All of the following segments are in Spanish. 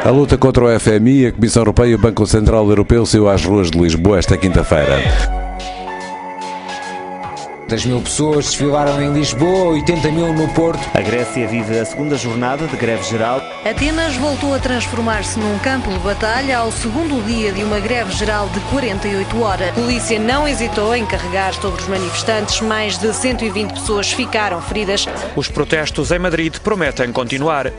A luta contra o FMI, a Comissão Europeia e o Banco Central Europeu saiu às ruas de Lisboa esta quinta-feira. 10.000 pessoas desfilaram em Lisboa, 80.000 no Porto. A Grécia vive a segunda jornada de greve geral. Atenas voltou a transformar-se num campo de batalha ao segundo dia de uma greve geral de 48 horas. A polícia não hesitou em carregar sobre os manifestantes. Mais de 120 pessoas ficaram feridas. Os protestos em Madrid prometem continuar.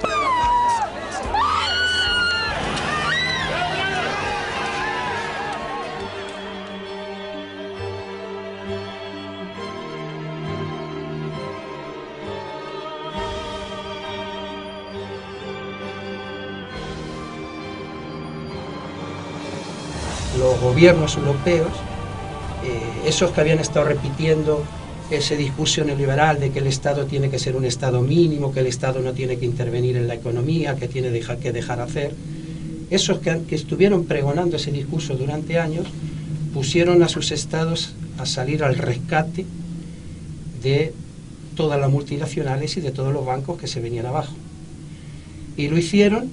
Los gobiernos europeos, esos que habían estado repitiendo ese discurso neoliberal de que el Estado tiene que ser un Estado mínimo, que el Estado no tiene que intervenir en la economía, que tiene que dejar hacer, esos que estuvieron pregonando ese discurso durante años, pusieron a sus estados a salir al rescate de todas las multinacionales y de todos los bancos que se venían abajo. Y lo hicieron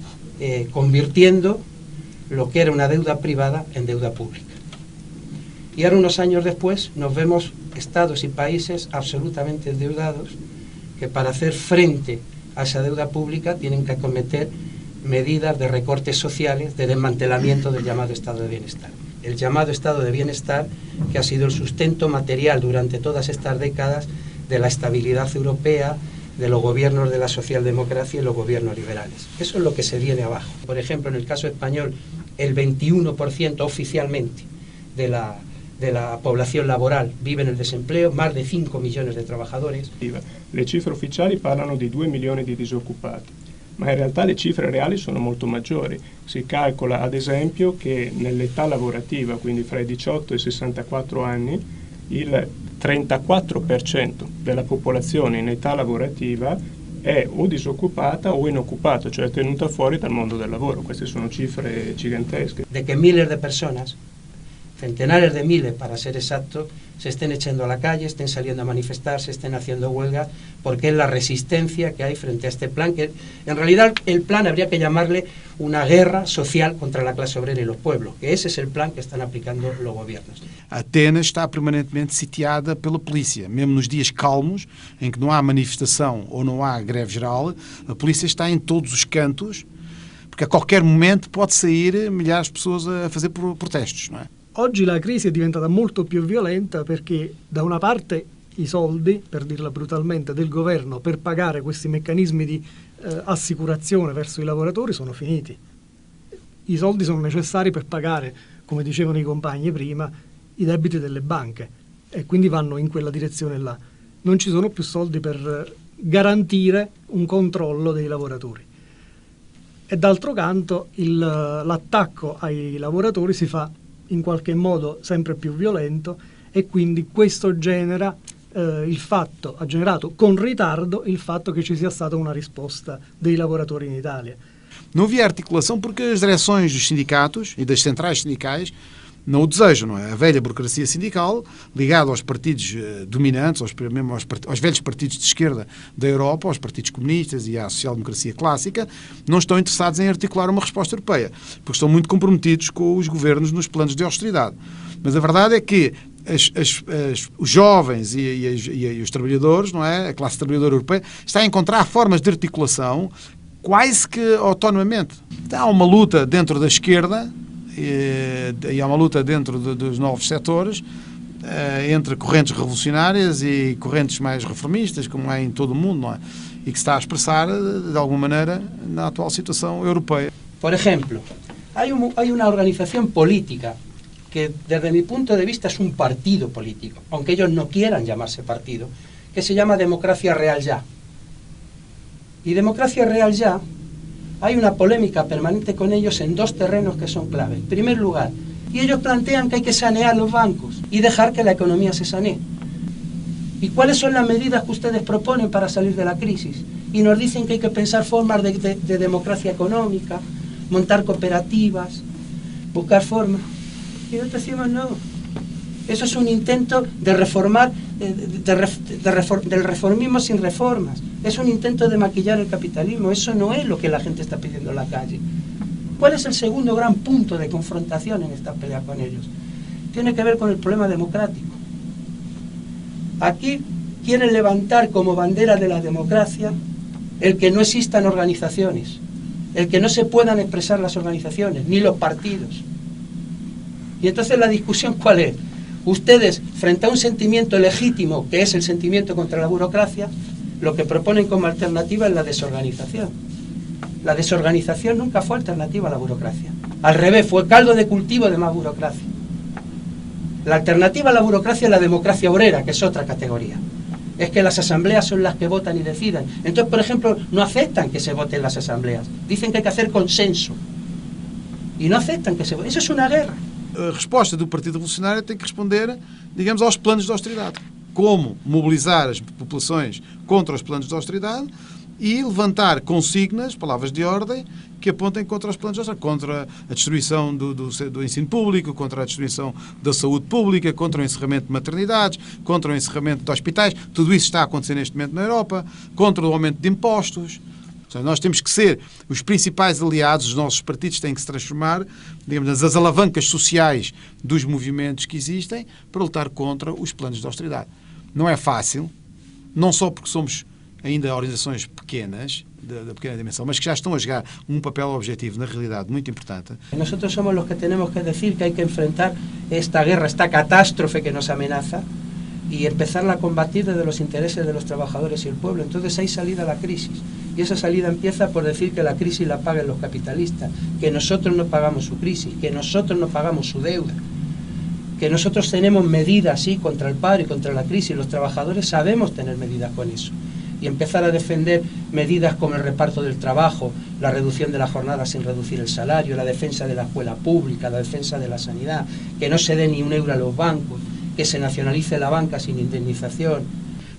convirtiendo lo que era una deuda privada en deuda pública. Y ahora, unos años después, nos vemos estados y países absolutamente endeudados que para hacer frente a esa deuda pública tienen que acometer medidas de recortes sociales, de desmantelamiento del llamado estado de bienestar. El llamado estado de bienestar que ha sido el sustento material durante todas estas décadas de la estabilidad europea, de los gobiernos de la socialdemocracia y los gobiernos liberales. Eso es lo que se viene abajo. Por ejemplo, en el caso español, el 21% oficialmente de la población laboral vive en el desempleo, más de 5 millones de trabajadores. Le cifre ufficiali parlano di 2 milioni di disoccupati, ma in realtà le cifre reali sono molto maggiori. Si calcola ad esempio che nell'età lavorativa, quindi fra i 18 e i 64 anni, il 34% della popolazione in età lavorativa è o disoccupata o inoccupata, cioè tenuta fuori dal mondo del lavoro. Queste sono cifre gigantesche. De que miles de personas, centenares de miles para ser exacto, se estén echando a la calle, estén saliendo a manifestarse, estén haciendo huelgas, porque es la resistencia que hay frente a este plan, que en realidad el plan habría que llamarle una guerra social contra la clase obrera y los pueblos, que ese es el plan que están aplicando los gobiernos. Atenas está permanentemente sitiada pela polícia, mesmo nos dias calmos, em que não há manifestação ou não há greve geral, a polícia está em todos os cantos, porque a qualquer momento pode sair milhares de pessoas a fazer protestos, não é? Oggi la crisi è diventata molto più violenta perché da una parte i soldi, per dirla brutalmente, del governo per pagare questi meccanismi di assicurazione verso i lavoratori sono finiti. I soldi sono necessari per pagare, come dicevano i compagni prima, i debiti delle banche e quindi vanno in quella direzione là. Non ci sono più soldi per garantire un controllo dei lavoratori. E d'altro canto l'attacco ai lavoratori si fa in qualche modo sempre più violento e quindi questo ha generato con ritardo il fatto che ci sia stata una risposta dei lavoratori in Italia. Não havia articulação porque as direções dos sindicatos e das centrais sindicais não o desejam, não é? A velha burocracia sindical, ligada aos partidos dominantes, aos velhos partidos de esquerda da Europa, aos partidos comunistas e à social-democracia clássica, não estão interessados em articular uma resposta europeia, porque estão muito comprometidos com os governos nos planos de austeridade. Mas a verdade é que os jovens e os trabalhadores, não é? A classe trabalhadora europeia, está a encontrar formas de articulação quase que autonomamente. Há uma luta dentro da esquerda e há uma luta dentro dos novos setores entre correntes revolucionárias e correntes mais reformistas, como é em todo o mundo, não é? E que se está a expressar de alguma maneira na atual situação europeia. Por ejemplo, hay una organización política que desde mi punto de vista es un partido político, aunque ellos no quieran llamarse partido, que se llama Democracia Real Ya. Y Democracia Real Ya, hay una polémica permanente con ellos en dos terrenos que son clave. En primer lugar, y ellos plantean que hay que sanear los bancos y dejar que la economía se sanee. ¿Y cuáles son las medidas que ustedes proponen para salir de la crisis? Y nos dicen que hay que pensar formas de democracia económica, montar cooperativas, buscar formas. Y nosotros decimos no. Eso es un intento de reformar, del reformismo sin reformas. Es un intento de maquillar el capitalismo. Eso no es lo que la gente está pidiendo en la calle. ¿Cuál es el segundo gran punto de confrontación en esta pelea con ellos? Tiene que ver con el problema democrático. Aquí quieren levantar como bandera de la democracia el que no existan organizaciones, el que no se puedan expresar las organizaciones, ni los partidos. Y entonces la discusión, ¿cuál es? Ustedes, frente a un sentimiento legítimo, que es el sentimiento contra la burocracia, lo que proponen como alternativa es la desorganización. La desorganización nunca fue alternativa a la burocracia. Al revés, fue caldo de cultivo de más burocracia. La alternativa a la burocracia es la democracia obrera, que es otra categoría. Es que las asambleas son las que votan y deciden. Entonces, por ejemplo, no aceptan que se voten las asambleas. Dicen que hay que hacer consenso. E não aceptam que se... Isso é uma guerra. A resposta do Partido Revolucionário tem que responder, digamos, aos planos de austeridade. Como mobilizar as populações contra os planos de austeridade e levantar consignas, palavras de ordem, que apontem contra os planos de austeridade, contra a destruição do ensino público, contra a destruição da saúde pública, contra o encerramento de maternidades, contra o encerramento de hospitais. Tudo isso está a acontecer neste momento na Europa, contra o aumento de impostos. Nós temos que ser os principais aliados, os nossos partidos têm que se transformar, digamos, nas alavancas sociais dos movimentos que existem para lutar contra os planos de austeridade. Não é fácil, não só porque somos ainda organizações pequenas, de pequena dimensão, mas que já estão a jogar um papel objetivo, na realidade, muito importante. Nós somos os que temos que dizer que há que enfrentar esta guerra, esta catástrofe que nos amenaza y empezarla a combatir desde los intereses de los trabajadores y el pueblo. Entonces hay salida a la crisis. Y esa salida empieza por decir que la crisis la paguen los capitalistas, que nosotros no pagamos su crisis, que nosotros no pagamos su deuda, que nosotros tenemos medidas, sí, contra el paro y contra la crisis. Los trabajadores sabemos tener medidas con eso. Y empezar a defender medidas como el reparto del trabajo, la reducción de la jornada sin reducir el salario, la defensa de la escuela pública, la defensa de la sanidad, que no se dé ni un euro a los bancos, que se nacionalice la banca sin indemnización.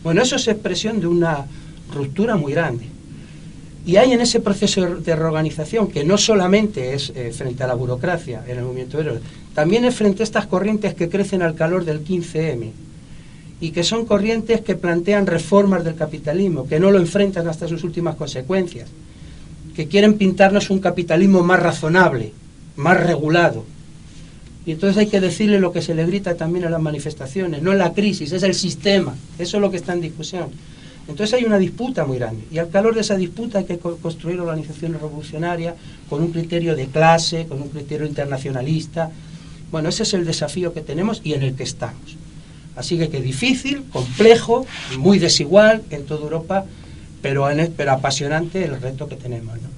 Bueno, eso es expresión de una ruptura muy grande. Y hay en ese proceso de reorganización, que no solamente es frente a la burocracia en el movimiento obrero, también es frente a estas corrientes que crecen al calor del 15M, y que son corrientes que plantean reformas del capitalismo, que no lo enfrentan hasta sus últimas consecuencias, que quieren pintarnos un capitalismo más razonable, más regulado. Y entonces hay que decirle lo que se le grita también en las manifestaciones, no es la crisis, es el sistema, eso es lo que está en discusión. Entonces hay una disputa muy grande, y al calor de esa disputa hay que construir organizaciones revolucionarias con un criterio de clase, con un criterio internacionalista. Bueno, ese es el desafío que tenemos y en el que estamos. Así que difícil, complejo, muy desigual en toda Europa, pero apasionante el reto que tenemos, ¿no?